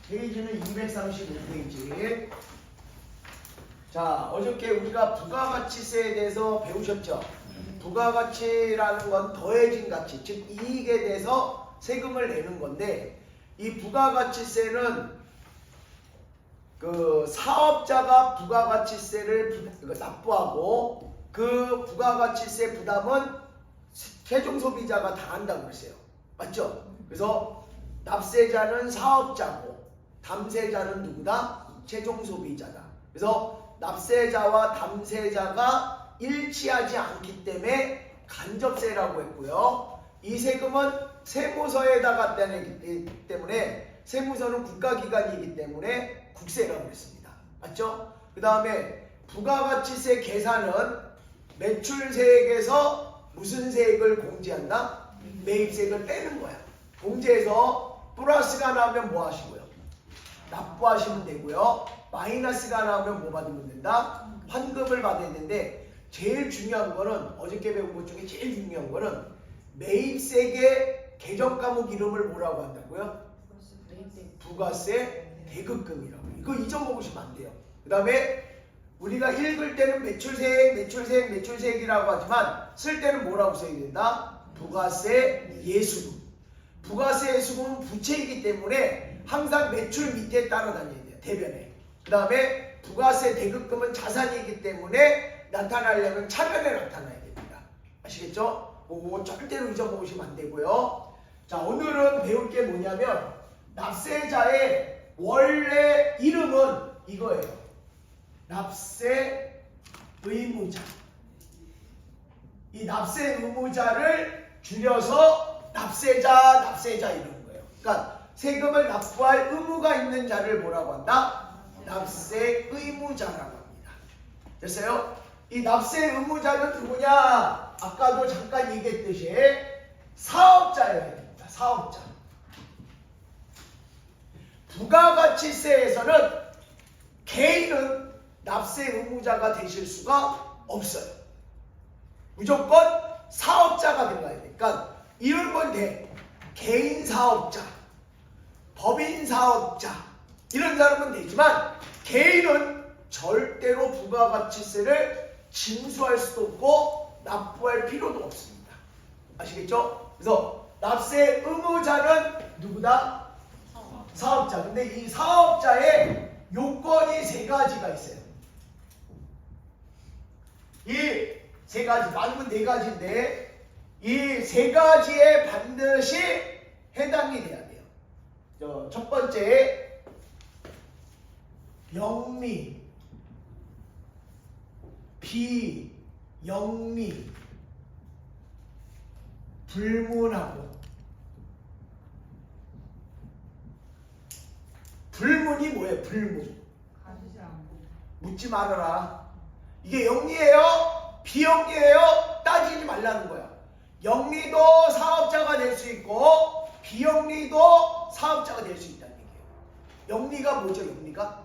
페이지는 235페이지. 자, 어저께 우리가 부가가치세에 대해서 배우셨죠? 부가가치라는 건 더해진 가치, 즉 이익에 대해서 세금을 내는 건데, 이 부가가치세는 그 사업자가 부가가치세를 납부하고 그 부가가치세 부담은 최종 소비자가 다 한다고 그랬어요. 맞죠? 그래서 납세자는 사업자고 담세자는 누구다? 최종 소비자다. 그래서 납세자와 담세자가 일치하지 않기 때문에 간접세라고 했고요. 이 세금은 세무서에다가 떼내기 때문에 세무서는 국가기관이기 때문에 국세라고 했습니다. 맞죠? 그 다음에 부가가치세 계산은 매출세액에서 무슨 세액을 공제한다? 매입세액을 빼는 거야. 공제해서 플러스가 나오면 뭐 하시고요? 납부하시면 되고요. 마이너스가 나오면 뭐 받으면 된다? 환급을 받아야 되는데, 제일 중요한 거는 어저께 배운 것 중에 제일 중요한 거는 매입세액의 개정 과목 이름을 뭐라고 한다고요? 부가세 대급금이라고. 이거 잊어먹으시면 안 돼요. 그 다음에 우리가 읽을 때는 매출세액이라고 하지만 쓸 때는 뭐라고 써야 된다? 부가세 예수금. 부가세 예수금은 부채이기 때문에 항상 매출 밑에 따라다녀야 돼요. 대변에. 그 다음에 부가세 대급금은 자산이기 때문에 나타나려면 차변에 나타나야 됩니다. 아시겠죠? 그거 절대로 잊어먹으시면 안 되고요. 자, 오늘은 배울 게 뭐냐면 납세자의 원래 이름은 이거예요. 납세 의무자. 이 납세 의무자를 줄여서 납세자 이러는 거예요. 그러니까 세금을 납부할 의무가 있는 자를 뭐라고 한다? 납세 의무자라고 합니다. 됐어요? 이 납세 의무자는 누구냐? 아까도 잠깐 얘기했듯이 사업자여야 됩니다. 사업자. 부가가치세에서는 개인은 납세 의무자가 되실 수가 없어요. 무조건 사업자가 들어가야 돼. 그러니까 이런 건 돼. 개인 사업자, 법인 사업자 이런 사람은 되지만 개인은 절대로 부가가치세를 징수할 수도 없고 납부할 필요도 없습니다. 아시겠죠? 그래서 납세 의무자는 누구다? 사업자. 근데 이 사업자의 요건이 세 가지가 있어요. 이 세 가지, 많은 네 가지인데 이 세 가지에 반드시 해당이 돼야 돼요. 첫 번째, 영리, 비영리, 불문하고. 불문이 뭐예요? 불문. 묻지 말아라. 이게 영리예요? 비영리예요? 따지지 말라는 거야. 영리도 사업자가 될 수 있고 비영리도 사업자가 될 수 있다는 얘기예요. 영리가 뭐죠? 영리가?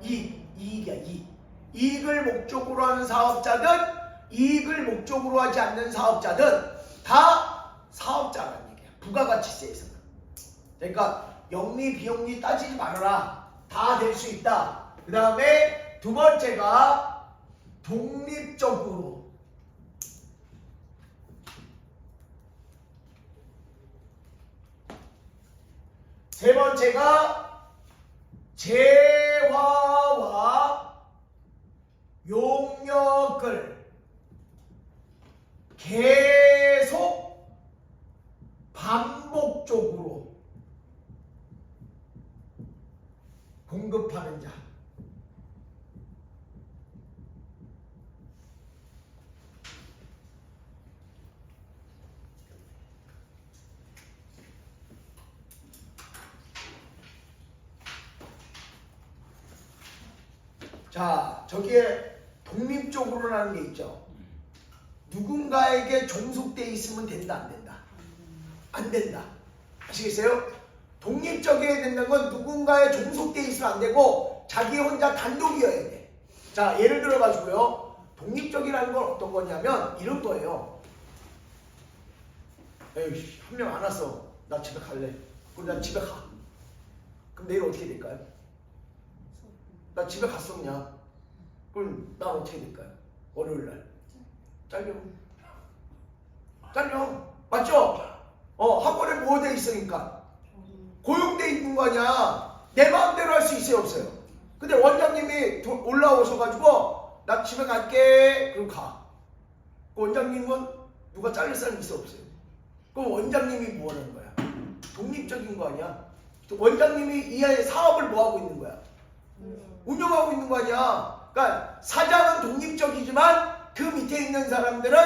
이익이야. 이익을 목적으로 하는 사업자든 이익을 목적으로 하지 않는 사업자든 다 사업자라는 얘기야. 부가가치세에서는. 그러니까 영리, 비영리 따지지 말아라. 다 될 수 있다. 그 다음에 두 번째가 독립적으로. 세 번째가 재화와 용역을 계속 반복적으로 공급하는 자. 자, 저기에 독립적으로라는 게 있죠. 누군가에게 종속돼 있으면 된다, 안 된다? 안 된다. 아시겠어요? 독립적이어야 된다는 건 누군가에 종속돼 있으면 안 되고 자기 혼자 단독이어야 돼. 자, 예를 들어 가지고요. 독립적이라는 건 어떤 거냐면 이런 거예요. 에이, 한 명 안 왔어. 나 집에 갈래. 그럼 난 집에 가. 그럼 내일 어떻게 될까요? 나 집에 갔었냐? 그럼 난 어떻게 될까요? 월요일날 잘려. 맞죠? 학원에 뭐 돼 있으니까 고용돼 있는 거 아니야. 내 마음대로 할 수 있어요, 없어요? 근데 원장님이 올라오셔가지고 나 집에 갈게. 그럼 가. 그 원장님은 누가 잘릴 사람 있어, 없어요? 그럼 원장님이 뭐 하는 거야? 독립적인 거 아니야? 원장님이 이 사업을 뭐 하고 있는 거야? 운영하고 있는 거 아니야? 그러니까 사장은 독립적이지만 그 밑에 있는 사람들은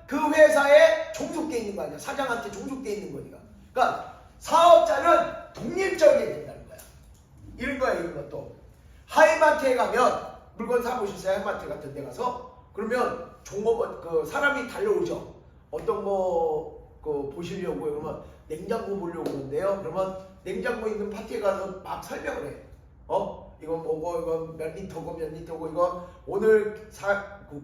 그 회사에 종속돼 있는 거 아니야? 사장한테 종속돼 있는 거니까. 그러니까 사업자는 독립적이어야 된다는 거야. 이런 거야, 이런 것도. 하이마트에 가면 물건 사보셨어요? 하이마트 같은 데 가서? 그러면 종업, 사람이 달려오죠. 어떤 거 보시려고 그러면 냉장고 보려고 그러는데요. 그러면 냉장고 있는 파티에 가서 막 설명을 해. 이건 뭐고, 이건 몇 리터고, 몇 리터고, 이건 오늘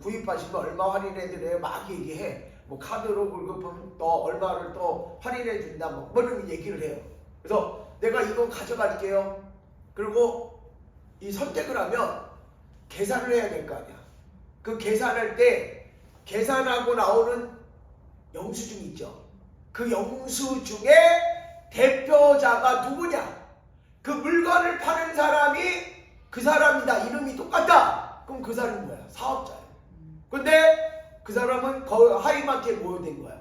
구입하시면 얼마 할인해드려요. 막 얘기해. 뭐 카드로 긁으면 또 얼마를 또 할인해 준다. 뭐 이런 얘기를 해요. 그래서 내가 이거 가져갈게요. 그리고 이 선택을 하면 계산을 해야 될 거 아니야. 그 계산할 때 계산하고 나오는 영수증 있죠. 그 영수증의 대표자가 누구냐? 그 물건을 파는 사람이 그 사람이다. 이름이 똑같다. 그럼 그 사람은 뭐야? 사업자야. 근데 그 사람은 하이마트에 모여된 거야.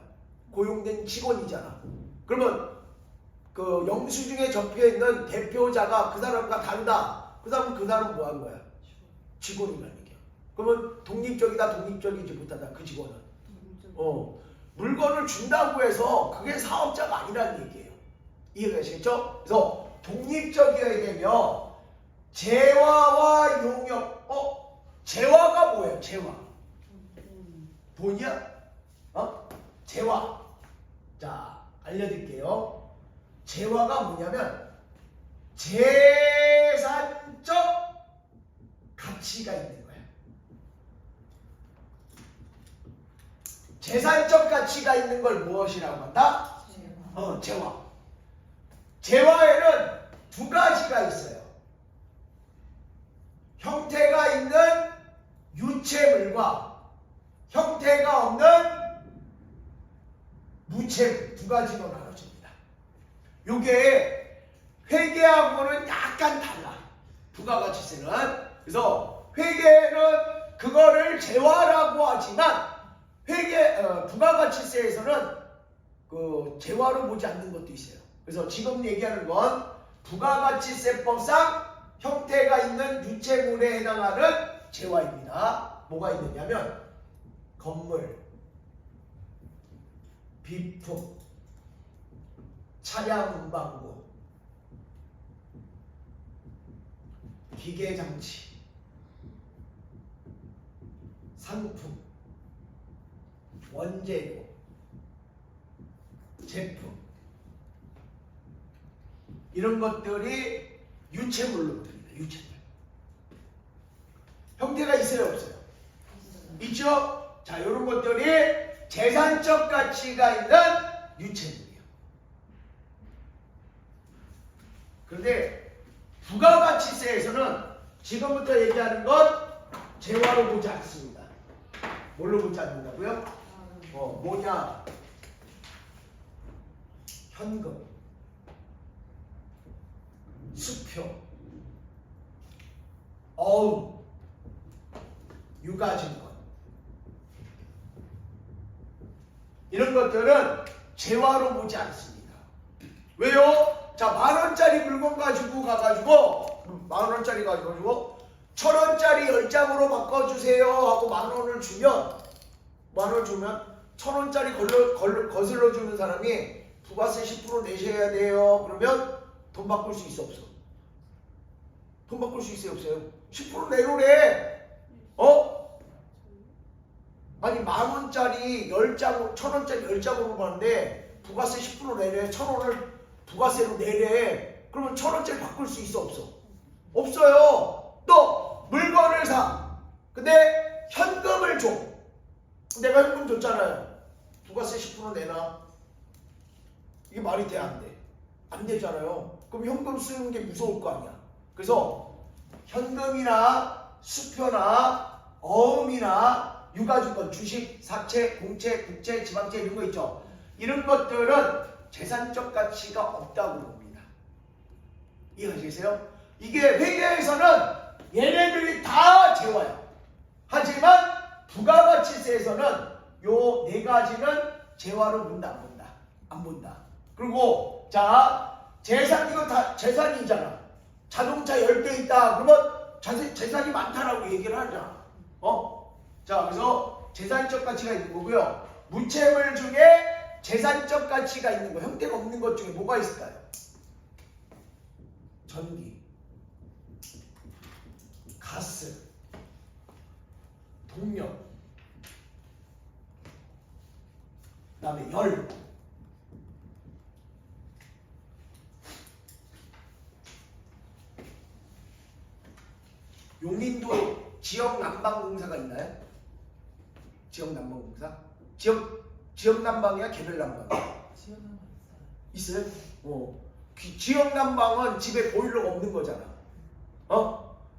고용된 직원이잖아. 그러면 그 영수증에 적혀있는 대표자가 그 사람과 다르다. 그 사람은 뭐 한 거야? 직원이라는 얘기야. 그러면 독립적이다, 독립적이지 못하다. 그 직원은. 물건을 준다고 해서 그게 사업자가 아니라는 얘기예요. 이해가시겠죠? 그래서 독립적이어야 되면 재화와 용역. 재화가 뭐예요? 재화. 돈이야? 재화. 자, 알려드릴게요. 재화가 뭐냐면 재산적 가치가 있는 거야. 재산적 가치가 있는 걸 무엇이라고 한다? 재화. 재화에는 두 가지가 있어요. 형태가 있는 유체물과 형태가 없는 무체물 두 가지로 나눠집니다. 이게 회계하고는 약간 달라. 부가가치세는. 그래서 회계는 그거를 재화라고 하지만 부가가치세에서는 그 재화로 보지 않는 것도 있어요. 그래서 지금 얘기하는 건 부가가치세법상 형태가 있는 유체물에 해당하는 재화입니다. 뭐가 있느냐면 건물, 비품, 차량 운반구, 기계장치, 상품, 원재료, 제품 이런 것들이 유체물로 들립니다. 유체물. 형태가 있어요, 없어요? 있죠? 자, 이런 것들이 재산적 가치가 있는 유체물이에요. 그런데 부가가치세에서는 지금부터 얘기하는 건 재화로 보지 않습니다. 뭘로 보지 않는다고요? 뭐냐? 현금, 수표, 어음, 유가증권 이런 것들은 재화로 보지 않습니다. 왜요? 자, 10,000원짜리 물건 가지고 가가지고 10,000원짜리 가지고 1,000원짜리 10장으로 바꿔주세요 하고 10,000원을 주면 10,000원 주면 1,000원짜리 거슬러 주는 사람이 부가세 10% 내셔야 돼요. 그러면 돈 바꿀 수 있어, 없어? 돈 바꿀 수 있어요, 없어요? 10% 내놓으래. 아니 10,000원짜리 10장, 1,000원짜리 10장으로 가는데 부가세 10% 내래. 1,000원을 부가세로 내래. 그러면 1,000원짜리 바꿀 수 있어, 없어? 없어요. 또 물건을 사. 근데 현금을 줘. 내가 현금 줬잖아요. 부가세 10% 내놔. 이게 말이 돼, 안 돼? 안 되잖아요. 그럼 현금 쓰는 게 무서울 거 아니야. 그래서 현금이나 수표나 어음이나 유가증권, 주식, 사채, 공채, 국채, 지방채 이런 거 있죠. 이런 것들은 재산적 가치가 없다고 봅니다. 이해하시겠어요? 이게 회계에서는 얘네들이 다 재화야. 하지만 부가가치세에서는 요 네 가지는 재화로 본다, 안 본다? 안 본다. 그리고 자, 재산, 이거 다 재산이잖아. 자동차 10대 있다 그러면 재산이 많다라고 얘기를 하잖아. 자, 그래서 재산적 가치가 있는 거고요. 무채물 중에 재산적 가치가 있는 거, 형태가 없는 것 중에 뭐가 있을까요? 전기, 가스, 동력, 그 다음에 열. 용인도 지역 난방공사가 있나요? 지역 난방공사? 지역 난방이야? 개별 난방이야? 지역 난방 있어요? 지역 난방은 집에 보일러가 없는 거잖아.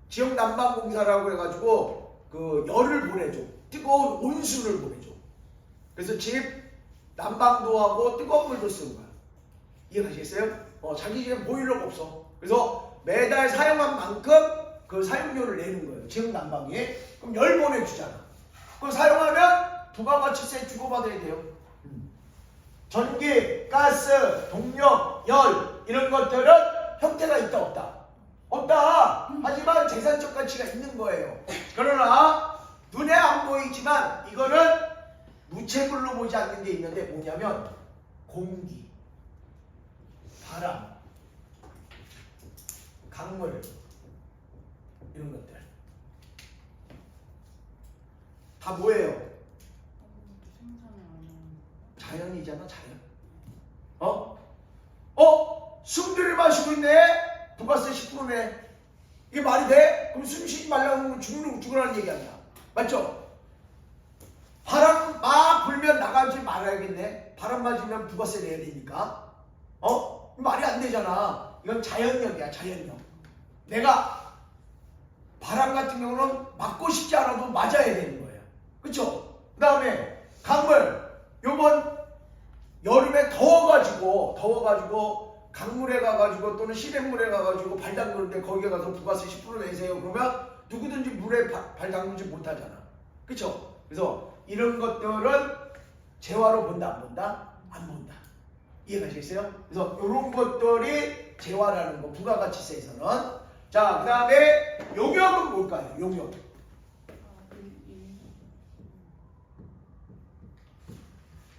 지역 난방공사라고 해가지고 그 열을 보내줘. 뜨거운 온수를 보내줘. 그래서 집 난방도 하고 뜨거운 물도 쓰는 거야. 이해가시겠어요? 자기 집에 보일러가 없어. 그래서 매달 사용한 만큼 그 사용료를 내는 거예요. 지역 난방에. 그럼 열 보내주잖아. 그걸 사용하면 부가가치세 주고받아야 돼요. 전기, 가스, 동력, 열 이런 것들은 형태가 있다 없다? 없다. 하지만 재산적 가치가 있는 거예요. 그러나 눈에 안 보이지만 이거는 무채물로 보지 않는 게 있는데 뭐냐면 공기, 바람, 강물 이런 것들 다 뭐예요? 자연이잖아, 자연. 숨들을 마시고 있네? 부가세 10%네. 이게 말이 돼? 그럼 숨 쉬지 말라고 죽으라는 얘기 아니야. 맞죠? 바람 막 불면 나가지 말아야겠네. 바람 맞으면 부가세 내야 되니까. 말이 안 되잖아. 이건 자연력이야, 자연력. 내가 바람 같은 경우는 맞고 싶지 않아도 맞아야 되는 거예요. 그쵸? 그 다음에 강물. 요번 여름에 더워가지고 강물에 가가지고 또는 시냇물에 가가지고 발 담그는데 거기에 가서 부가세 10% 내세요. 그러면 누구든지 물에 발 담그지 못하잖아. 그쵸? 그래서 이런 것들은 재화로 본다, 안 본다? 안 본다. 이해가시겠어요? 그래서 이런 것들이 재화라는 거, 부가가치세에서는. 자, 그 다음에 용역은 뭘까요? 용역.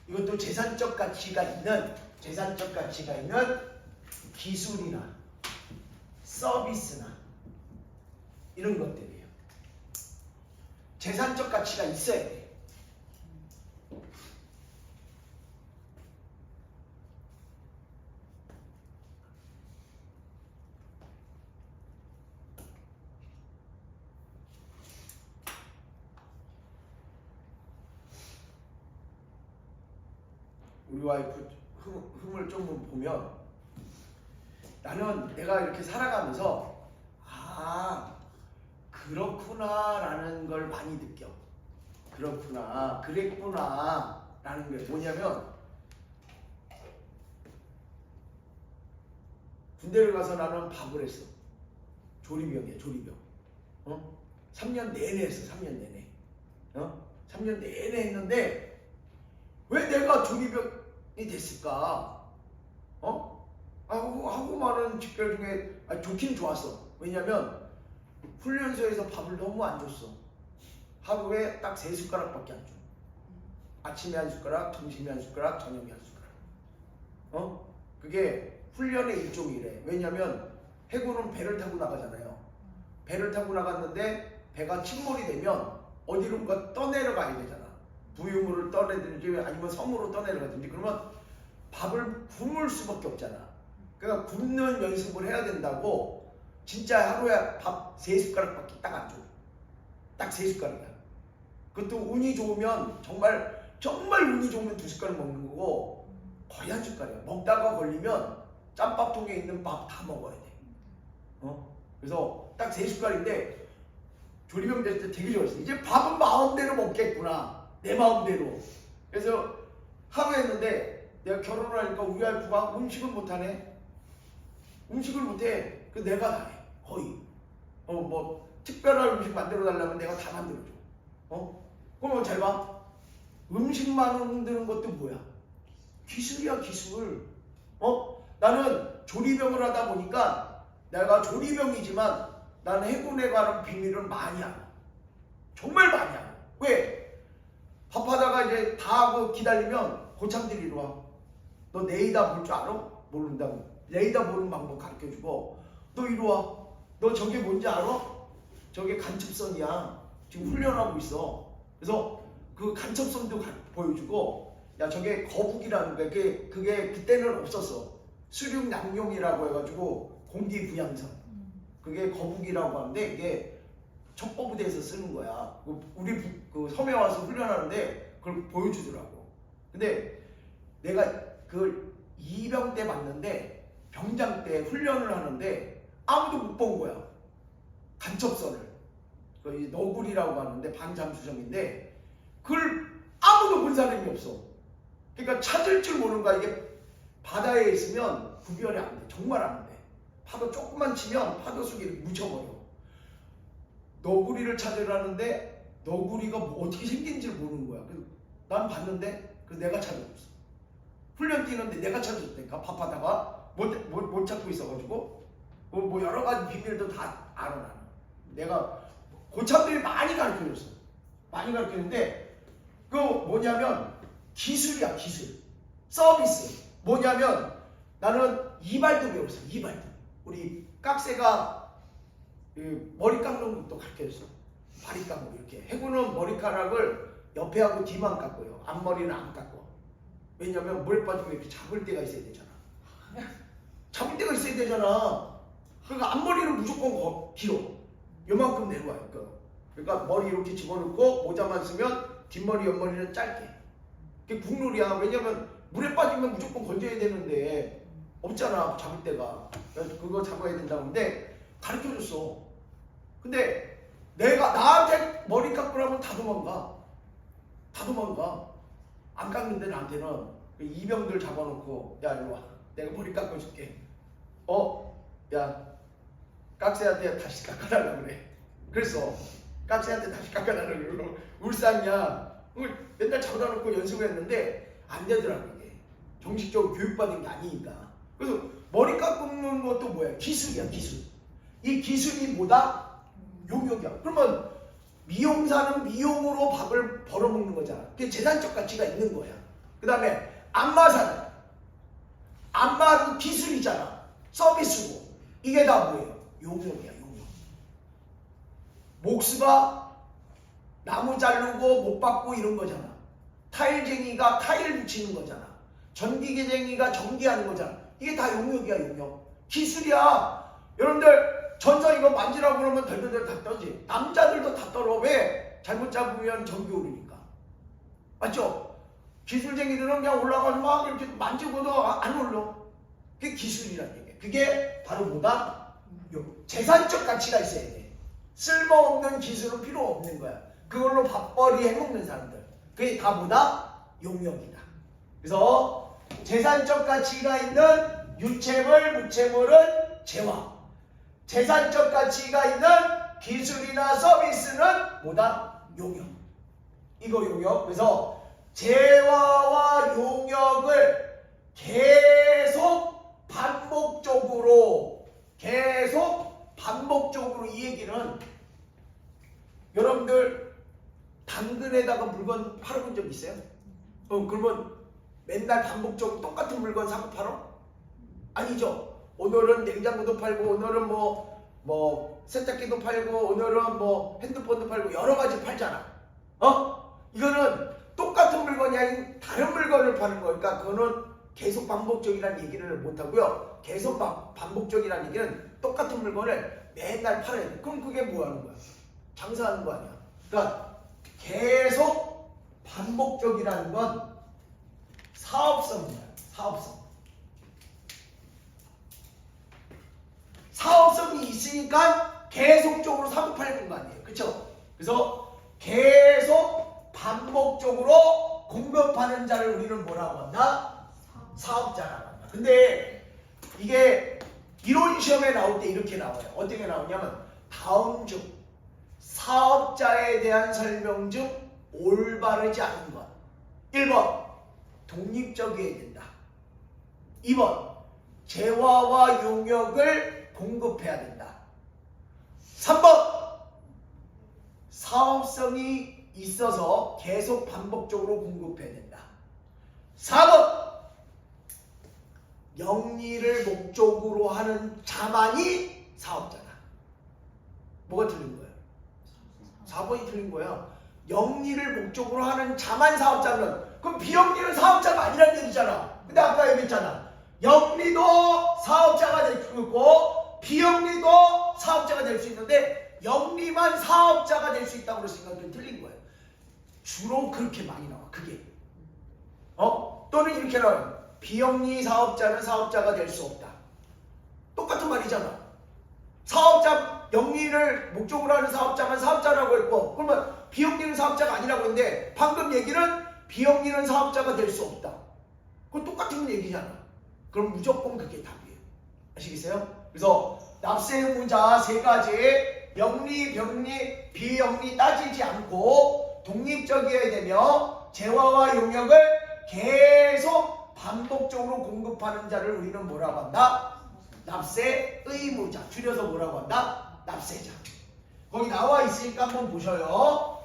이것도 재산적 가치가 있는 기술이나 서비스나 이런 것들이에요. 재산적 가치가 있어야 돼요. 우리 와이프 흥을 좀 보면 나는 내가 이렇게 살아가면서 그렇구나 라는 걸 많이 느껴. 그렇구나, 그랬구나 라는 게 뭐냐면 군대를 가서 나는 밥을 했어. 조리병이야, 조리병. 3년 내내 했어. 3년 내내. 3년 내내 했는데 왜 내가 조리병이 됐을까? 하고 많은 직별 중에 좋긴 좋았어. 왜냐면 훈련소에서 밥을 너무 안 줬어. 하루에 딱 3숟가락밖에 안 줘. 아침에 한 숟가락, 점심에 한 숟가락, 저녁에 한 숟가락. 그게 훈련의 일종이래. 왜냐면 해군은 배를 타고 나가잖아요. 배를 타고 나갔는데 배가 침몰이 되면 어디론가 떠내려가야 되잖아. 부유물을 떠내든지 아니면 섬으로 떠내려가든지. 그러면 밥을 굶을 수밖에 없잖아. 그러니까 굶는 연습을 해야 된다고 진짜 하루에 밥 3숟가락밖에 딱 안 줘. 딱 3숟가락이야. 그것도 운이 좋으면 정말 운이 좋으면 2숟가락 먹는 거고 거의 1숟가락이야. 먹다가 걸리면 짬밥통에 있는 밥 다 먹어야 돼. 그래서 딱 3숟갈인데 조리병 될 때 되게 좋았어. 이제 밥은 마음대로 먹겠구나. 내 마음대로. 그래서 하루 했는데 내가 결혼을 하니까 우리 와이프가 음식을 못하네. 음식을 못해. 그 내가 다 해. 거의. 뭐 특별한 음식 만들어 달라면 내가 다 만들어줘. 그럼 잘 봐. 음식 만드는 것도 뭐야? 기술이야, 기술. 나는 조리병을 하다 보니까 내가 조리병이지만 나는 해군에 가는 비밀을 많이 알아. 정말 많이 알아. 왜? 밥하다가 이제 다 하고 기다리면 고참들이 이리 와. 너 레이더 볼 줄 알아? 모른다고. 레이더 보는 방법 가르쳐주고, 너 이리 와. 너 저게 뭔지 알아? 저게 간첩선이야. 지금 훈련하고 있어. 그래서 그 간첩선도 보여주고, 야 저게 거북이라는 거야. 그게 그때는 없었어. 수륙 양용이라고 해가지고 공기 부양선. 그게 거북이라고 하는데 이게 첩보부대에서 쓰는 거야. 우리 그 섬에 와서 훈련하는데 그걸 보여주더라고. 근데 내가 그 이병 때 봤는데 병장 때 훈련을 하는데 아무도 못 본 거야. 간첩선을. 그 너구리라고 하는데 반잠수정인데 그걸 아무도 본 사람이 없어. 그러니까 찾을 줄 모르는 거야. 이게 바다에 있으면 구별이 안 돼. 정말 안 돼. 파도 조금만 치면 파도 속에 묻혀버려. 너구리를 찾으라는데 너구리가 뭐 어떻게 생긴지를 모르는 거야. 그래서 난 봤는데 그래서 내가 찾아줬어. 훈련 뛰는데 내가 찾아줬다니까. 밥하다가 못 찾고 있어가지고 뭐 여러 가지 비밀도 다 알아 나는. 내가 고참들이 많이 가르쳐줬어. 많이 가르쳤는데 그 뭐냐면 기술이야, 기술. 서비스. 뭐냐면 나는 이발도 배웠어. 이발도. 우리 깍새가 머리 깎는 것도 가르쳐줬어. 바리깡으로 이렇게. 해군은 머리카락을 옆에 하고 뒤만 깎고요. 앞머리는 안 깎고. 왜냐면 물에 빠지면 이렇게 잡을 데가 있어야 되잖아. 잡을 데가 있어야 되잖아. 그러니까 앞머리는 무조건 길어. 요만큼 내려와요. 그러니까 머리 이렇게 집어넣고 모자만 쓰면 뒷머리 옆머리는 짧게. 그게 국룰이야. 왜냐면 물에 빠지면 무조건 건져야 되는데 없잖아. 잡을 데가. 그거 잡아야 된다는데 가르쳐줬어. 근데 내가 나한테 머리 깎으라면 다 도망가. 다 도망가. 안 깎는데 나한테는 이병들 잡아놓고 야 이리 와. 내가 머리 깎아줄게. 야 깍새한테 다시 깎아달라고 그래. 그래서 깍새한테 다시 깎아달라고 그러고 울상이야. 맨날 잡아다 놓고 연습을 했는데 안 되더라고. 이게 정식적으로 교육받은 게 아니니까. 그래서 머리 깎는 것도 뭐야? 기술이야, 기술. 이 기술이 뭐다? 용역이야. 그러면 미용사는 미용으로 밥을 벌어먹는 거잖아. 그게 재산적 가치가 있는 거야. 그 다음에 안마사는 안마도 기술이잖아. 서비스고. 이게 다 뭐예요? 용역이야, 용역. 목수가 나무 자르고 못 받고 이런 거잖아. 타일쟁이가 타일 붙이는 거잖아. 전기계쟁이가 전기하는 거잖아. 이게 다 용역이야, 용역. 기술이야. 여러분들 전선 이거 만지라고 그러면 덜덜덜 다 떠지. 남자들도 다 떨어. 왜? 잘못 잡으면 전기 오르니까. 맞죠? 기술쟁이들은 그냥 올라가서 막 이렇게 만지고도 안 올라. 그게 기술이라는 얘기야. 그게 바로 뭐다? 재산적 가치가 있어야 돼. 쓸모없는 기술은 필요 없는 거야. 그걸로 밥벌이 해먹는 사람들. 그게 다 뭐다? 용역이다. 그래서 재산적 가치가 있는 유채물, 무채물은 재화. 재산적 가치가 있는 기술이나 서비스는 뭐다? 용역. 이거 용역. 그래서 재화와 용역을 계속 반복적으로 이 얘기는 여러분들 당근에다가 물건 팔아본 적 있어요? 그러면 맨날 반복적으로 똑같은 물건 사고 팔아? 아니죠. 오늘은 냉장고도 팔고 오늘은 뭐 세탁기도 팔고 오늘은 뭐 핸드폰도 팔고 여러 가지 팔잖아. 이거는 똑같은 물건이 아닌 다른 물건을 파는 거니까 그거는 계속 반복적이라는 얘기를 못 하고요. 계속 반복적이라는 얘기는 똑같은 물건을 맨날 팔아야 돼. 그럼 그게 뭐 하는 거야? 장사하는 거 아니야. 그러니까 계속 반복적이라는 건 사업성이야. 사업성. 있으니까 계속적으로 사고팔 거 아니에요. 그쵸? 그래서 계속 반복적으로 공급하는 자를 우리는 뭐라고 한다? 사업자라고 한다. 근데 이게 이론 시험에 나올 때 이렇게 나와요. 어떻게 나오냐면 다음 중 사업자에 대한 설명 중 올바르지 않은 것. 1번 독립적이어야 된다. 2번 재화와 용역을 공급해야 된다. 3번 사업성이 있어서 계속 반복적으로 공급해야 된다. 4번 영리를 목적으로 하는 자만이 사업자다. 뭐가 틀린 거예요? 4번이 틀린 거야. 영리를 목적으로 하는 자만 사업자는, 그럼 비영리는 사업자가 아니라는 얘기잖아. 근데 아까 얘기했잖아. 영리도 사업자가 될 수 있고 비영리도 사업자가 될 수 있는데 영리만 사업자가 될 수 있다고 그랬으니까 그건 틀린 거예요. 주로 그렇게 많이 나와. 그게 또는 이렇게 나와요. 비영리 사업자는 사업자가 될 수 없다. 똑같은 말이잖아. 사업자 영리를 목적으로 하는 사업자만 사업자라고 했고, 그러면 비영리는 사업자가 아니라고 했는데 방금 얘기는 비영리는 사업자가 될 수 없다. 그건 똑같은 얘기잖아. 그럼 무조건 그게 답이에요. 아시겠어요? 그래서 납세 의무자 세 가지, 영리, 병리, 비영리 따지지 않고 독립적이어야 되며 재화와 용역을 계속 반복적으로 공급하는 자를 우리는 뭐라고 한다? 납세 의무자. 줄여서 뭐라고 한다? 납세자. 거기 나와 있으니까 한번 보셔요.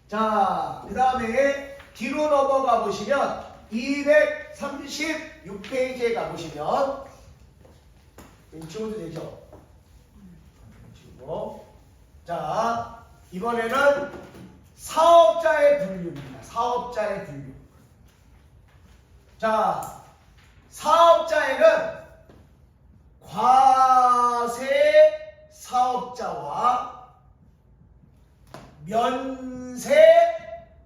자, 그 다음에 뒤로 넘어가 보시면 236페이지에 가보시면 찍어도 되죠? 찍고. 자, 이번에는 사업자의 분류입니다. 사업자의 분류. 자, 사업자에는 과세 사업자와 면세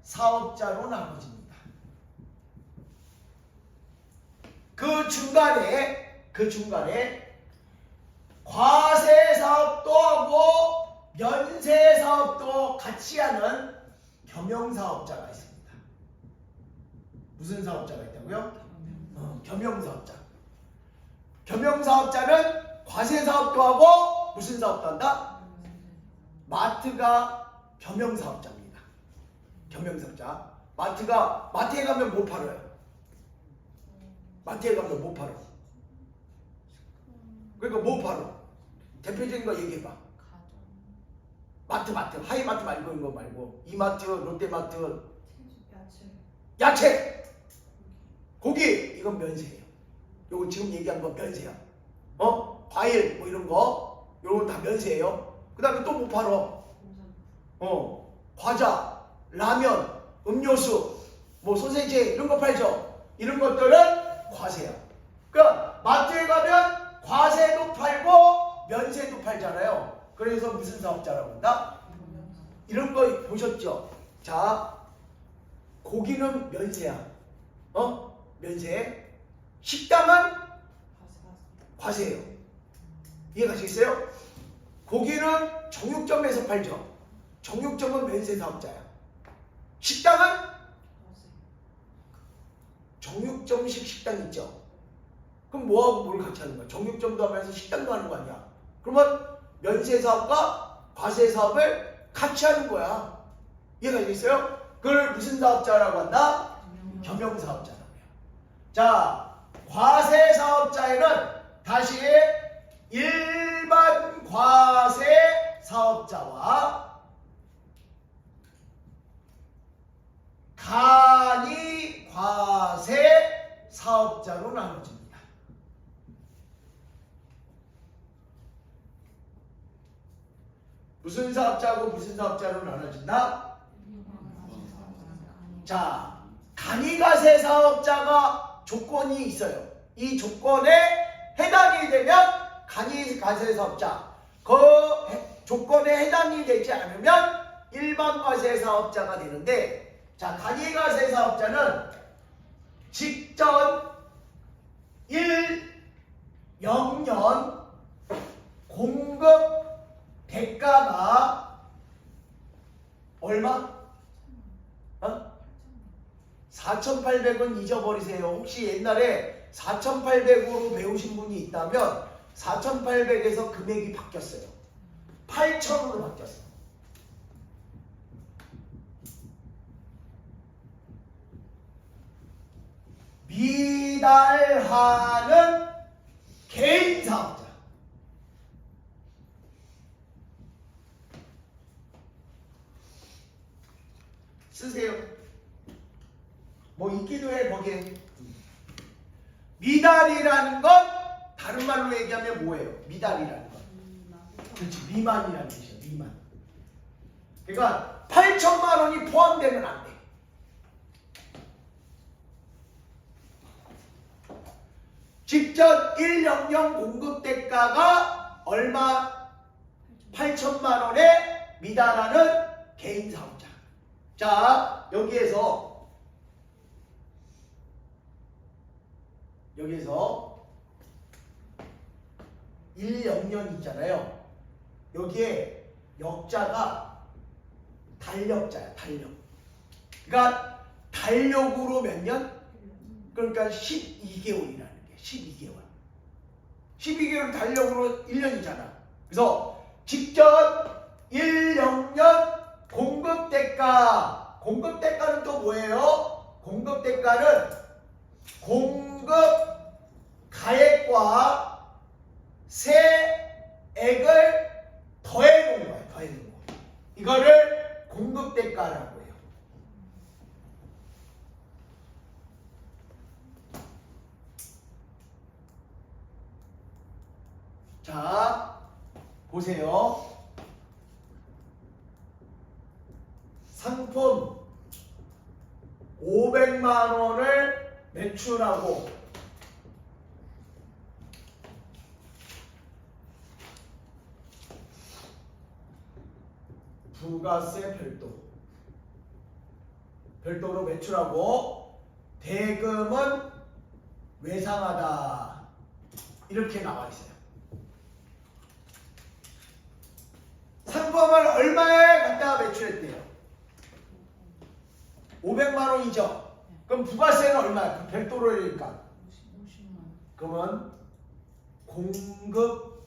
사업자로 나눠집니다. 그 중간에 과세 사업도 하고 면세 사업도 같이 하는 겸용사업자가 있습니다. 무슨 사업자가 있다고요? 겸용사업자. 겸용사업자는 과세 사업도 하고 무슨 사업도 한다? 마트가 겸용사업자입니다. 겸용사업자. 마트에 가면 뭐 팔아요? 마트에 가면 뭐 팔아? 그러니까 뭐 팔아? 대표적인 거 얘기해봐. 마트. 하이마트 말고 이거 말고. 이마트, 롯데마트. 야채. 고기. 이건 면세예요. 요거 지금 얘기한 거 면세야. 과일 뭐 이런 거. 요건 다 면세예요. 그 다음에 또 뭐 팔아? 과자, 라면, 음료수, 뭐 소세지 이런 거 팔죠. 이런 것들은 과세야. 그러니까 마트에 가면 과세도 팔고 면세도 팔잖아요. 그래서 무슨 사업자라고 한다? 이런 거 보셨죠? 자, 고기는 면세야. 면세. 식당은 과세예요. 이해가시겠어요? 고기는 정육점에서 팔죠. 정육점은 면세 사업자야. 식당은 정육점식 식당 있죠. 그럼 뭐하고 뭘 같이 하는 거야? 정육점도 하면서 식당도 하는 거 아니야? 그러면 면세 사업과 과세 사업을 같이 하는 거야. 이해가 되겠어요? 그걸 무슨 사업자라고 한다? 겸용사업자라고 해요. 자, 과세 사업자에는 다시 일반 과세 사업자와 간이 과세 사업자로 나눠집니다. 무슨 사업자하고 무슨 사업자로 나눠진다? 자, 간이과세 사업자가 조건이 있어요. 이 조건에 해당이 되면 간이과세 사업자, 그 조건에 해당이 되지 않으면 일반과세 사업자가 되는데, 자, 간이과세 사업자는 직전 1, 영년 공급 대가가 얼마? 4,800원 잊어버리세요. 혹시 옛날에 4,800으로 배우신 분이 있다면 4,800에서 금액이 바뀌었어요. 8,000으로 바뀌었어요. 미달하는 개인 사업자. 쓰세요. 뭐 있기도 해 거기에. 미달이라는 건 다른 말로 얘기하면 뭐예요? 미달이라는 건. 그렇지, 미만이라는 뜻이야. 미만. 그러니까 8천만 원이 포함되면 안 돼. 직전 100 공급 대가가 얼마? 8천만 원에 미달하는 개인 사업자. 자, 여기에서 100년 있잖아요. 여기에 역자가 달력자야, 달력. 그러니까 달력으로 몇 년? 그러니까 12개월이라는 게 12개월. 12개월 달력으로 1년이잖아. 그래서 직전 100년 공급대가. 공급대가는 또 뭐예요? 공급대가는 공급 가액과 세액을 더해놓은 거야. 더해놓은 거. 이거를 공급대가라고 해요. 자, 보세요. 상품 500만 원을 매출하고 부가세 별도로 매출하고 대금은 외상하다. 이렇게 나와 있어요. 상품을 얼마에 갖다가 매출했대요? 500만 원이죠. 그럼 부가세는 얼마야? 별도로 해니까 50만. 그러면 공급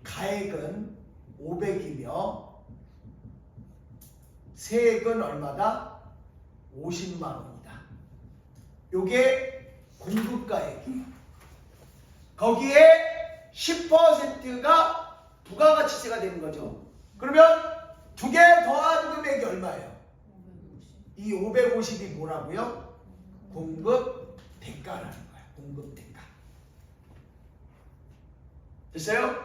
가액은 500이며 세액은 얼마다? 50만 원이다. 요게 공급가액이에요. 거기에 10%가 부가가치세가 되는 거죠. 그러면 두 개 더한 금액이 얼마예요? 550. 이 550이 뭐라고요? 공급 대가라는 거야. 공급 대가. 됐어요?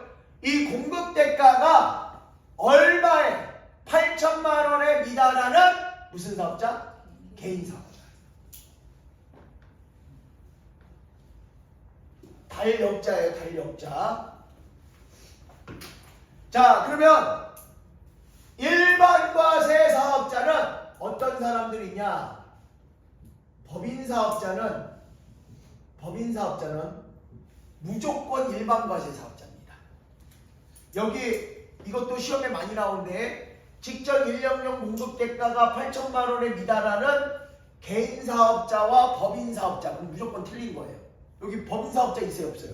이 공급 대가가 얼마에 8천만 원에 미달하는 무슨 사업자? 개인 사업자. 달력자예요. 달력자. 자, 그러면 일반 과세 사업자는 어떤 사람들이냐? 법인 사업자는 무조건 일반 과세 사업자입니다. 여기 이것도 시험에 많이 나오는데 직전 100 공급 대가가 8천만 원에 미달하는 개인 사업자와 법인 사업자. 그럼 무조건 틀린 거예요. 여기 법인 사업자 있어요, 없어요?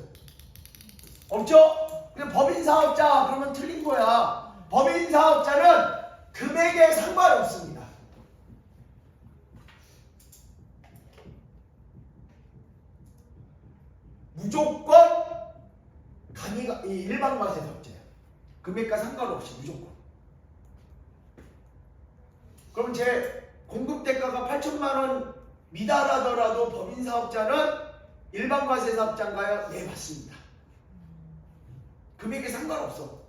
없죠? 근데 법인 사업자 그러면 틀린 거야. 법인 사업자는 금액에 상관없습니다. 무조건 일반 과세 사업자예요. 금액과 상관없이 무조건. 그럼 제 공급 대가가 8천만 원 미달하더라도 법인 사업자는 일반 과세 사업자인가요? 네, 맞습니다. 금액에 상관없어.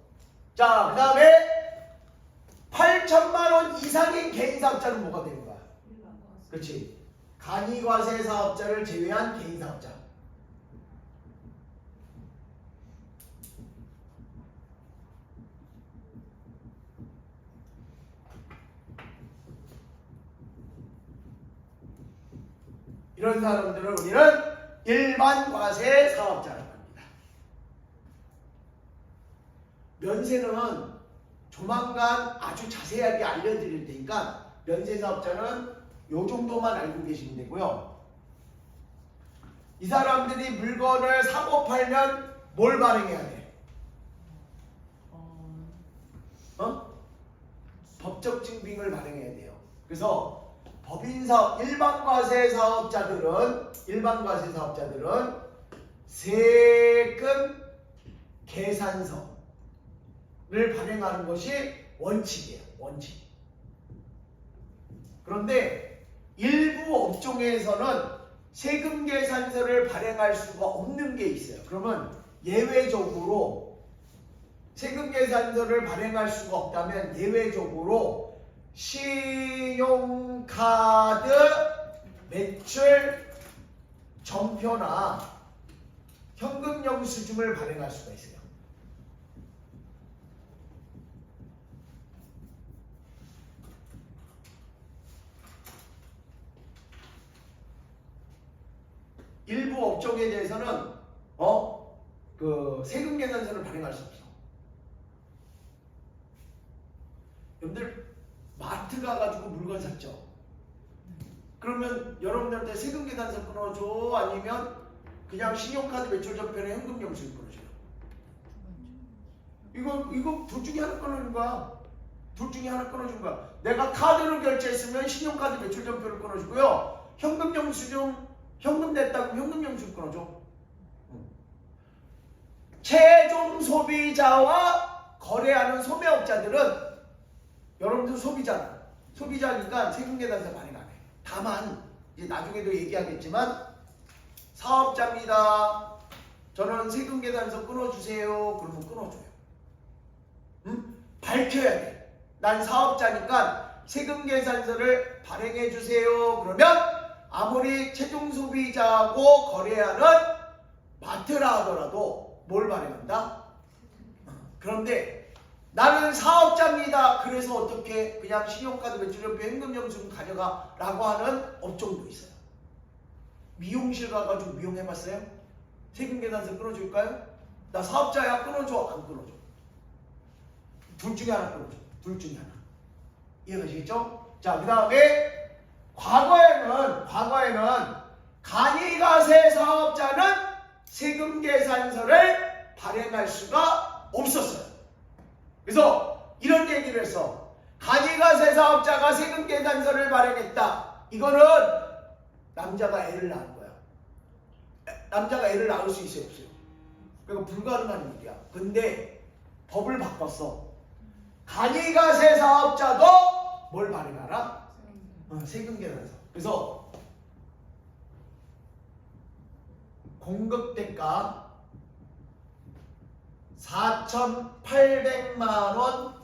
자, 그 다음에 8천만 원 이상인 개인 사업자는 뭐가 되는 거야? 그렇지. 간이과세 사업자를 제외한 개인 사업자. 이런 사람들을 우리는 일반 과세 사업자라고 합니다. 면세는 조만간 아주 자세하게 알려드릴 테니까 면세 사업자는 요 정도만 알고 계시면 되고요. 이 사람들이 물건을 사고 팔면 뭘 발행해야 돼? 법적 증빙을 발행해야 돼요. 그래서 법인사업, 일반과세 사업자들은 세금 계산서를 발행하는 것이 원칙이에요. 원칙. 그런데 일부 업종에서는 세금 계산서를 발행할 수가 없는 게 있어요. 그러면 예외적으로 세금 계산서를 발행할 수가 없다면 예외적으로 신용카드 매출 전표나 현금 영수증을 발행할 수가 있어요. 일부 업종에 대해서는 그 세금 계산서를 발행할 수 없어. 여러분들 마트 가가지고 물건 샀죠? 그러면 여러분들한테 세금 계산서 끊어줘? 아니면 그냥 신용카드 매출 전편에 현금 영수증 끊어줘요? 이거 둘 중에 하나 끊어준 거야. 둘 중에 하나 끊어준 거야. 내가 카드로 결제했으면 신용카드 매출 전표를 끊어주고요. 현금 영수증 현금 냈다고 현금 영수증 끊어줘. 최종 소비자와 거래하는 소매업자들은 여러분들 소비자니까 세금 계산서 발행 안 해. 다만 이제 나중에도 얘기하겠지만 사업자입니다. 저는 세금 계산서 끊어주세요. 그러면 끊어줘요. 밝혀야 돼. 난 사업자니까 세금 계산서를 발행해 주세요. 그러면 아무리 최종 소비자하고 거래하는 마트라 하더라도 뭘 발행한다? 그런데 나는 사업자입니다. 그래서 어떻게 그냥 신용카드 매출전표 현금 영수증 가져가 라고 하는 업종도 있어요. 미용실 가가지고 미용해봤어요? 세금 계산서 끊어줄까요? 나 사업자야. 끊어줘? 안 끊어줘? 둘 중에 하나 끊어줘. 둘 중에 하나. 이해가시겠죠? 자, 그 다음에 과거에는 간이가세 사업자는 세금 계산서를 발행할 수가 없었어요. 그래서 이런 얘기를 했어. 간이가세 사업자가 세금 계산서를 발행했다. 이거는 남자가 애를 낳은 거야. 남자가 애를 낳을 수 있어요, 없어요? 그러니까 불가능한 일이야. 근데 법을 바꿨어. 간이가세 사업자도 뭘 발행하라? 세금 계산서. 그래서 공급대가 4,800만 원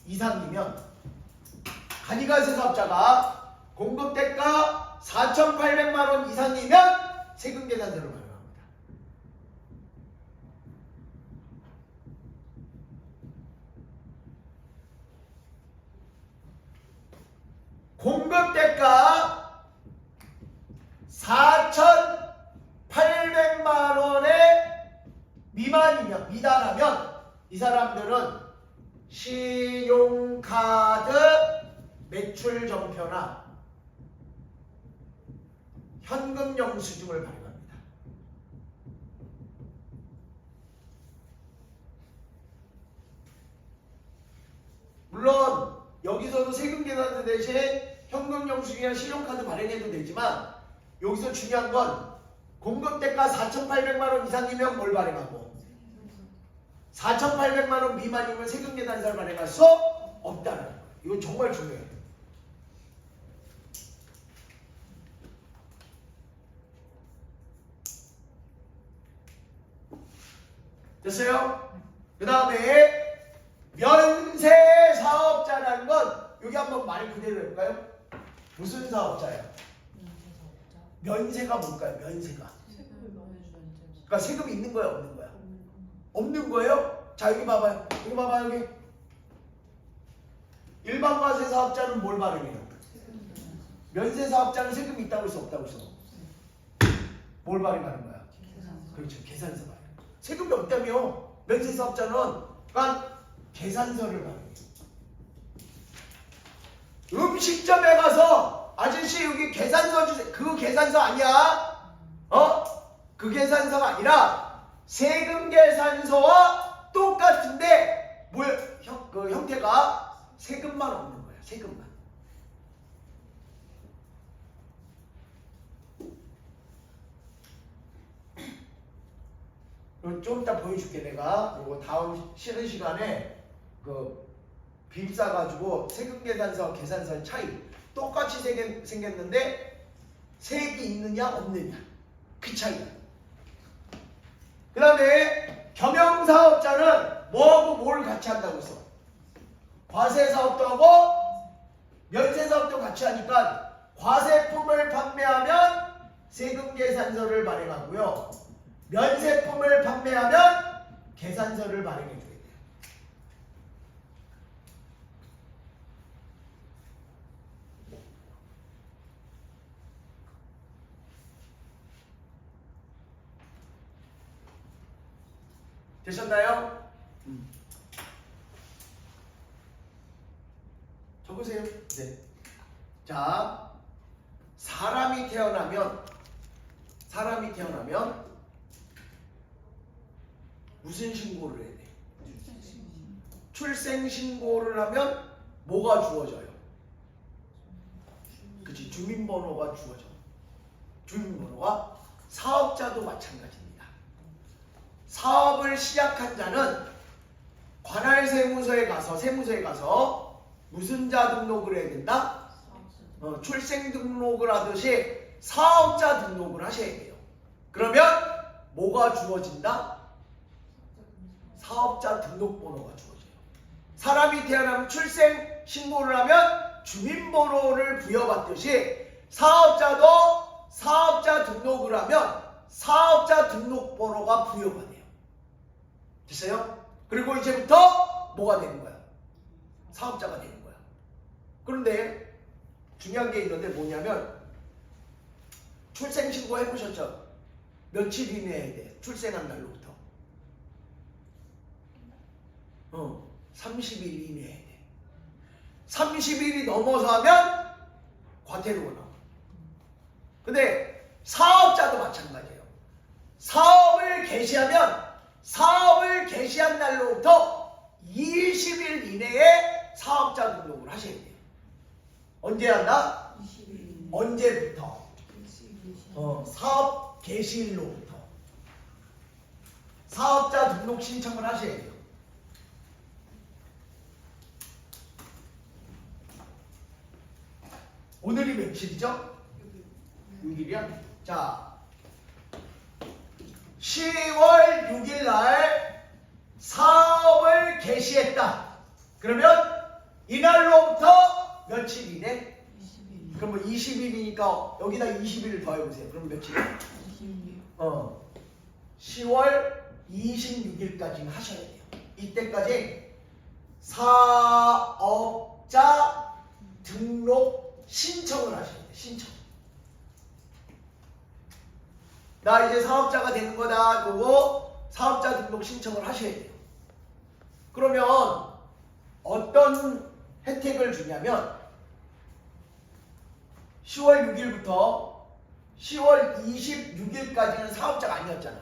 이상이면 간이가세 사업자가 공급대가 4,800만 원 이상이면 세금 계산서를 발행합니다. 공급대가 4,800만 원에 미달하면 이 사람들은 신용카드 매출 전표나 현금 영수증을 발행합니다. 물론 여기서도 세금 계산서 대신 현금 영수증이나 신용카드 발행해도 되지만 여기서 중요한 건 공급대가 4,800만 원 이상이면 뭘 발행하고 4,800만 원 미만이면 세금 계산서를 발행할 수 없다는 거예요. 이거 정말 중요해요. 됐어요? 그 다음에 면세 사업자라는 건 여기 한번 말 그대로 해볼까요? 무슨 사업자예요? 면세가 뭘까요? 면세가. 그러니까 세금이 있는 거야, 없는 거야? 없는 거예요? 자, 여기 봐봐요. 여기 봐봐요, 여기. 일반과세 사업자는 뭘 발행해요? 면세 사업자는 세금이 있다고 해서 없다고 해서 뭘 발행하는 거야? 그렇죠, 계산서 발행. 세금이 없다며. 면세 사업자는 그러니까 계산서를 발행해요. 음식점에 가서 아저씨 여기 계산서 주세요. 그 계산서 아니야. 그 계산서가 아니라 세금 계산서와 똑같은데 그 형태가 세금만 없는 거야. 세금만. 좀 이따 보여줄게 내가. 이거 다음 쉬는 시간에 그 빔 싸가지고 세금 계산서 계산서 차이 똑같이 생겼는데 세액이 있느냐 없느냐 그 차이. 그 다음에 경영사업자는 뭐하고 뭘 같이 한다고 했어? 과세사업도 하고 면세사업도 같이 하니까 과세품을 판매하면 세금 계산서를 발행하고요. 면세품을 판매하면 계산서를 발행해 줘야 돼요. 되셨나요? 적으세요. 네. 자, 사람이 태어나면 무슨 신고를 해야 돼? 출생신고를 하면 뭐가 주어져요? 그치, 주민번호가 주어져. 주민번호가 사업자도 마찬가지입니다. 사업을 시작한 자는 관할세무서에 가서 무슨 자 등록을 해야 된다? 출생 등록을 하듯이 사업자 등록을 하셔야 돼요. 그러면 뭐가 주어진다? 사업자 등록번호가 주어져요. 사람이 태어나면 출생 신고를 하면 주민번호를 부여받듯이 사업자도 사업자 등록을 하면 사업자 등록번호가 부여가 돼요. 됐어요? 그리고 이제부터 뭐가 되는 거야? 사업자가 되는 거야. 그런데 중요한 게 있는데 뭐냐면 출생신고 해보셨죠? 며칠 이내에 해야 돼? 출생한 날로부터 30일 이내에 해야 돼. 30일이 넘어서 하면 과태료가 나와. 근데 사업자도 마찬가지예요. 사업을 개시한 날로부터 20일 이내에 사업자 등록을 하셔야 돼요. 언제 한다? 20일. 언제부터? 사업 개시일로부터 사업자 등록 신청을 하셔야 돼요. 오늘이 며칠이죠? 6일이야? 자, 10월 6일 날 사업을 개시했다. 그러면 이날로부터 며칠 이내? 20일. 그럼 뭐 20일이니까 여기다 20일을 더해보세요. 그럼 며칠이야? 20일. 10월 26일까지는 하셔야 돼요. 이때까지 사업자 등록 신청을 하셔야 돼요. 신청. 나 이제 사업자가 되는 거다. 그리고 사업자 등록 신청을 하셔야 돼요. 그러면 어떤 혜택을 주냐면 10월 6일부터 10월 26일까지는 사업자가 아니었잖아.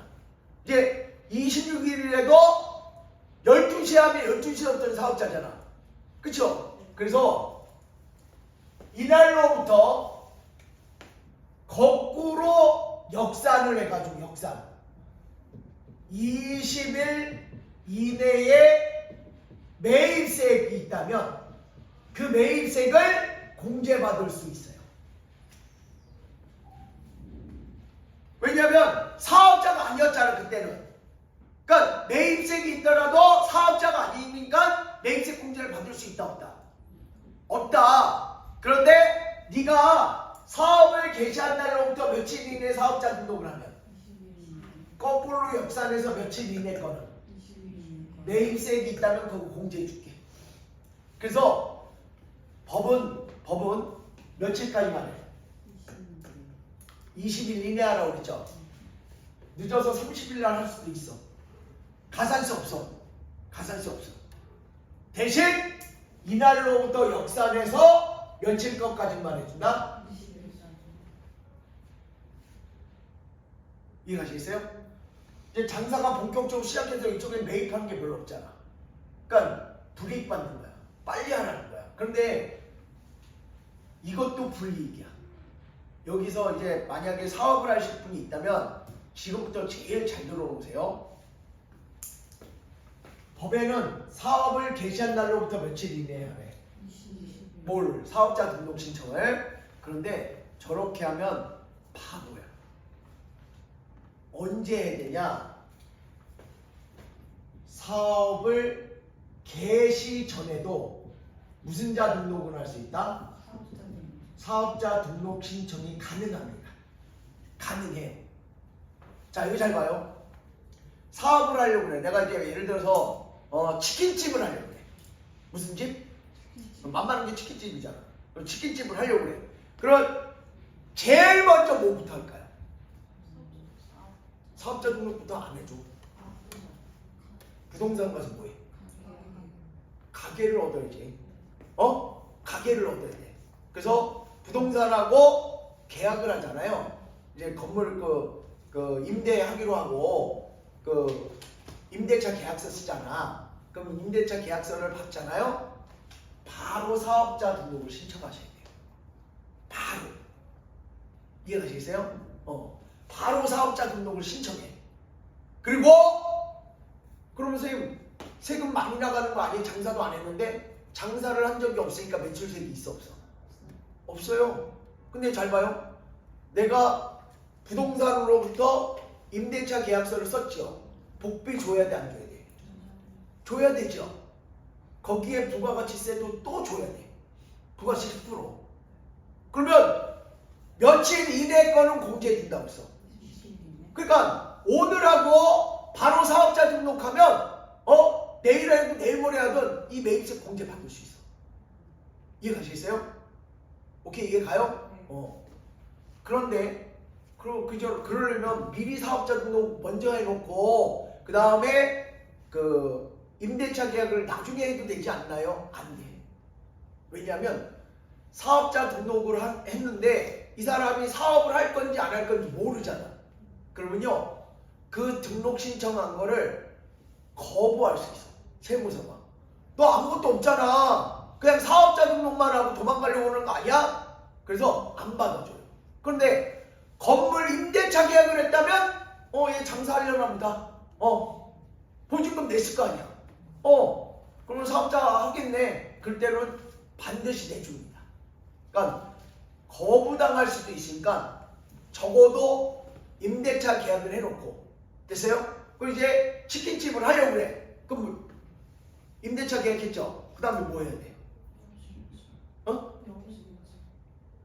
이제 26일이라도 12시에 하면 12시부터는 사업자잖아. 그쵸? 그래서 이날로부터 거꾸로 역산을 해가지고 역산 20일 이내에 매입세액이 있다면 그 매입세액을 공제받을 수 있어요. 왜냐하면 사업자가 아니었잖아 그때는. 그러니까 매입세액이 있더라도 사업자가 아니니까 매입세액 공제를 받을 수 있다 없다? 없다. 그런데 네가 사업을 개시한 날로부터 며칠 이내에 사업자 등록을 하면 20일. 거꾸로 역산해서 며칠 이내 거는 20일. 매입세액이 있다면 그거 공제해 줄게. 그래서 법은 며칠까지만 해? 20일 이내 하라고 그랬죠. 늦어서 30일 날 할 수도 있어. 가산세 없어. 가산세 없어. 대신 이날로부터 역산해서 며칠 것까지만 해준다. 이해가시겠어요? 이제 장사가 본격적으로 시작해서 이쪽에 매입하는 게 별로 없잖아. 그러니까 불이익 받는 거야. 빨리 하라는 거야. 그런데 이것도 불이익이야. 여기서 이제 만약에 사업을 하실 분이 있다면 지금부터 제일 잘 들어보세요. 법에는 사업을 개시한 날로부터 며칠 이내에 하래. 뭘? 사업자 등록 신청을. 그런데 저렇게 하면 바보야. 언제 해야 되냐? 사업을 개시 전에도 무슨 자 등록을 할 수 있다? 사업자 등록 신청이 가능합니다. 가능해요. 자, 여기 잘 봐요. 사업을 하려고 그래. 내가 이제 예를 들어서 치킨집을 하려고 그래. 무슨 집? 만만한 게 치킨집이잖아. 그럼 치킨집을 하려고 그래. 그럼 제일 먼저 뭐부터 할까요? 사업자 등록부터 안 해줘. 부동산 가서 뭐해? 가게를 얻어야지. 가게를 얻어야 돼. 그래서 부동산하고 계약을 하잖아요. 이제 건물 그 임대하기로 하고 그 임대차 계약서 쓰잖아. 그럼 임대차 계약서를 받잖아요. 바로 사업자 등록을 신청하셔야 돼요. 바로. 이해가시겠어요? 바로 사업자 등록을 신청해. 그리고 그러면 선생님 세금 많이 나가는 거 아니에요? 장사도 안 했는데. 장사를 한 적이 없으니까 매출세액이 있어 없어? 없어요. 근데 잘 봐요. 내가 부동산으로부터 임대차 계약서를 썼죠. 복비 줘야 돼 안 줘야 돼? 줘야 되죠. 거기에 부가가치세도 또 줘야 돼. 부가세 10%. 그러면 며칠 이내 거는 공제해 준다고 했어. 그러니까 오늘 하고 바로 사업자 등록하면 내일 해도 내일 모레 하든 이 매입세 공제 받을 수 있어. 이해가시겠어요? 오케이, 이해 가요? 그런데 그러려면 미리 사업자 등록 먼저 해놓고 그 다음에 그 임대차 계약을 나중에 해도 되지 않나요? 안 돼. 왜냐하면 사업자 등록을 했는데 이 사람이 사업을 할 건지 안 할 건지 모르잖아. 그러면요 그 등록 신청한 거를 거부할 수 있어. 세무서가. 너 아무것도 없잖아. 그냥 사업자 등록만 하고 도망가려고 하는 거 아니야? 그래서 안 받아줘요. 그런데 건물 임대차 계약을 했다면 얘 장사하려나 보다. 보증금 냈을 거 아니야. 그러면 사업자 하겠네. 그럴 때는 반드시 내줍니다. 그러니까 거부당할 수도 있으니까 적어도 임대차 계약을 해놓고. 됐어요? 그리고 이제 치킨집을 하려고 그래. 그럼 임대차 계약했죠? 그 다음에 뭐 해야 돼?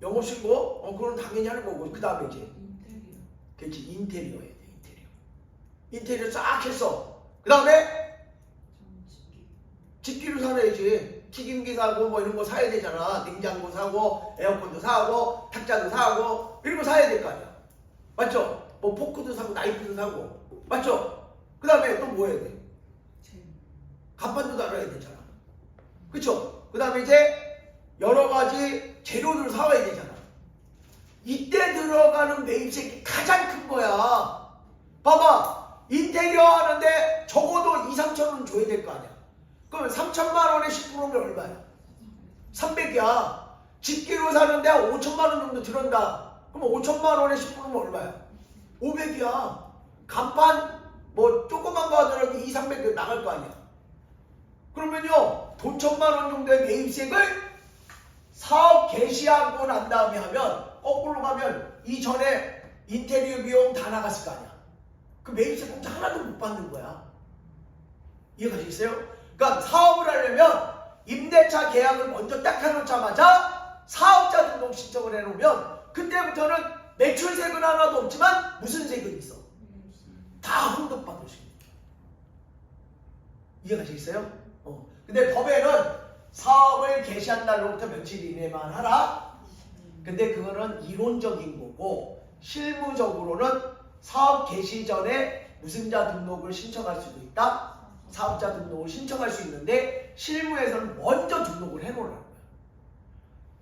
영업신고? 그건 당연히 하는 거고. 그 다음에 이제 그렇지, 인테리어 해야 돼. 인테리어 싹 했어. 그 다음에 집기로 살아야지. 튀김기 사고 뭐 이런 거 사야 되잖아. 냉장고 사고 에어컨도 사고 탁자도 사고 이런 거 사야 될 거 아니야. 맞죠? 뭐 포크도 사고 나이프도 사고. 맞죠? 그 다음에 또 뭐 해야 돼? 간판도 달아야 되잖아. 그쵸? 그 다음에 이제 여러 가지 재료를 사와야 되잖아. 이때 들어가는 매입세액이 가장 큰 거야. 봐봐. 인테리어 하는데 적어도 2, 3천 원 줘야 될 거 아니야. 그러면 3천만 원에 10%면 얼마야? 300이야. 집기로 사는데 5천만 원 정도 들어온다. 그럼 5천만 원에 10%면 얼마야? 500이야. 간판 뭐 조그만 거 하더라도 2, 300 나갈 거 아니야. 그러면요 돈 1,000만 원 정도의 매입세액을 사업 개시하고 난 다음에 하면 거꾸로 가면 이전에 인테리어 비용 다 나갔을 거 아니야. 그 매입세 공짜 하나도 못 받는 거야. 이해가시겠어요? 그러니까 사업을 하려면 임대차 계약을 먼저 딱 해놓자마자 사업자 등록 신청을 해놓으면 그때부터는 매출세금은 하나도 없지만 무슨 세금이 있어? 다 환급받을 수 있는. 이해가시겠어요? 근데 법에는 사업을 개시한 날로부터 며칠 이내만 하라. 근데 그거는 이론적인 거고 실무적으로는 사업 개시 전에 무슨자 등록을 신청할 수도 있다. 사업자 등록을 신청할 수 있는데 실무에서는 먼저 등록을 해놓으라는 거예요.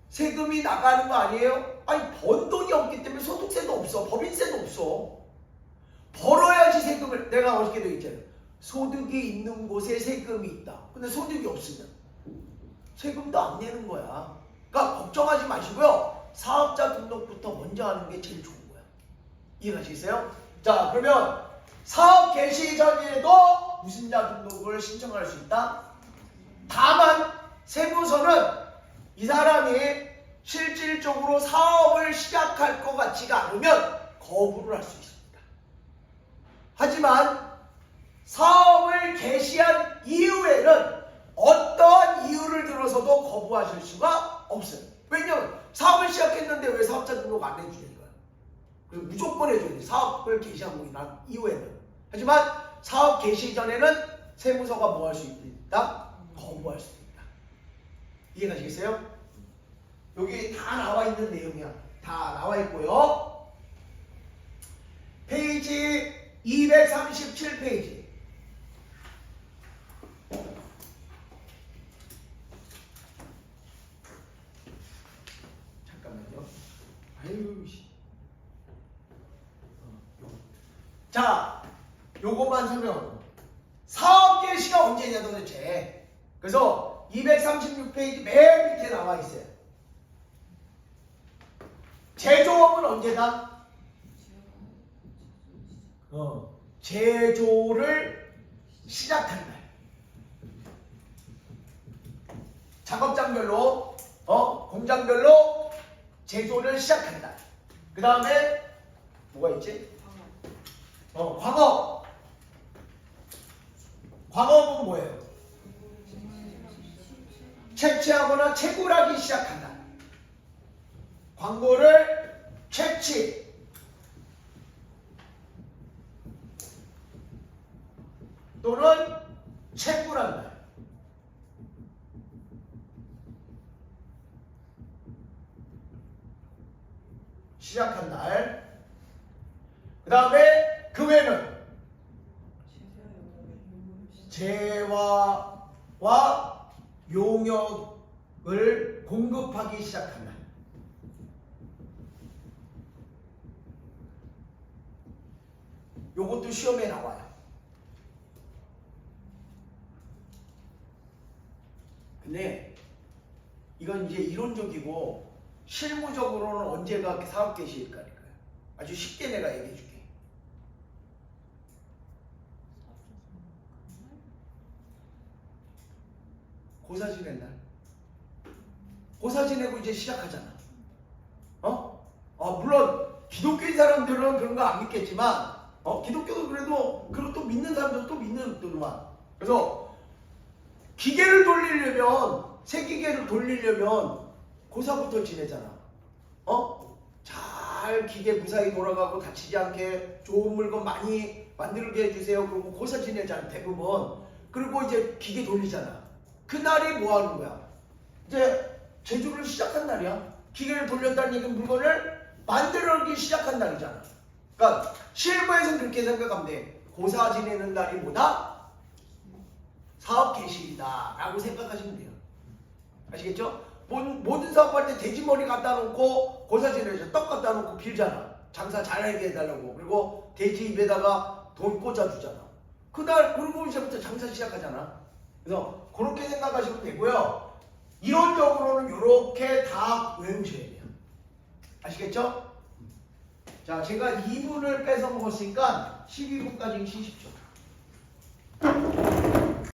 세금이 나가는 거 아니에요? 아니 번 돈이 없기 때문에 소득세도 없어. 법인세도 없어. 벌어야지 세금을. 내가 어저께 도 있잖아요. 소득이 있는 곳에 세금이 있다. 근데 소득이 없으면 세금도 안 내는 거야. 그러니까 걱정하지 마시고요. 사업자 등록부터 먼저 하는 게 제일 좋은 거야. 이해가시겠어요? 자, 그러면 사업 개시 전에도 무신자 등록을 신청할 수 있다. 다만 세무서는 이 사람이 실질적으로 사업을 시작할 것 같지가 않으면 거부를 할 수 있습니다. 하지만 사업을 개시한 이후에는 어떠한 이유를 들어서도 거부하실 수가 없어요. 왜냐하면 사업을 시작했는데 왜 사업자 등록 안 해주냐는 거예요. 그래서 무조건 해줘야 돼요. 사업을 개시하고 난 이후에는. 하지만 사업 개시 전에는 세무서가 뭐 할 수 있다? 거부할 수 있다. 이해가시겠어요? 여기 다 나와 있는 내용이야. 다 나와 있고요. 페이지 237페이지. 잠깐만요. 아유 씨. 자, 요것만 설명하고. 사업 개시가 언제냐 도대체. 그래서 236페이지 맨 밑에 나와 있어요. 제조업은 언제다? 제조를 시작한 날. 작업장별로, 공장별로 제조를 시작한 날. 그 다음에 뭐가 있지? 광업. 광업은 뭐예요? 채취하거나 채굴하기 시작한다. 광고를 채취. 또는 채굴한다. 시작한 날. 그 다음에 그 외에는 재화와 용역을 공급하기 시작한다. 요것도 시험에 나와요. 근데 이건 이제 이론적이고 실무적으로는 언제가 사업 개시일까니까요. 아주 쉽게 내가 얘기해 줄게. 고사 지낸 날. 고사 지내고 이제 시작하잖아. 물론 기독교인 사람들은 그런 거 안 믿겠지만 기독교도 그래도 그것도 믿는 사람들도 또 믿는 들만. 그래서 기계를 돌리려면 새기계를 돌리려면 고사부터 지내잖아. 잘 기계 무사히 돌아가고 다치지 않게 좋은 물건 많이 만들게 해주세요. 그리고 고사 지내잖아 대부분. 그리고 이제 기계 돌리잖아. 그날이 뭐 하는 거야? 이제 제조를 시작한 날이야. 기계를 돌렸다는 얘기는 물건을 만들기 시작한 날이잖아. 그러니까 실무에서는 그렇게 생각하면 돼. 고사 지내는 날이 뭐다? 사업 개시이다 라고 생각하시면 돼요. 아시겠죠? 모든 사업할 때 돼지머리 갖다 놓고 고사 지내죠. 떡 갖다 놓고 빌잖아. 장사 잘하게 해달라고. 그리고 돼지 입에다가 돈 꽂아주잖아. 그날 그리고 이제부터 장사 시작하잖아. 그래서 그렇게 생각하시면 되고요. 이론적으로는 이렇게 다 외우셔야 돼요. 아시겠죠? 자, 제가 2분을 뺏어 먹었으니까 12분까지 쉬십시오.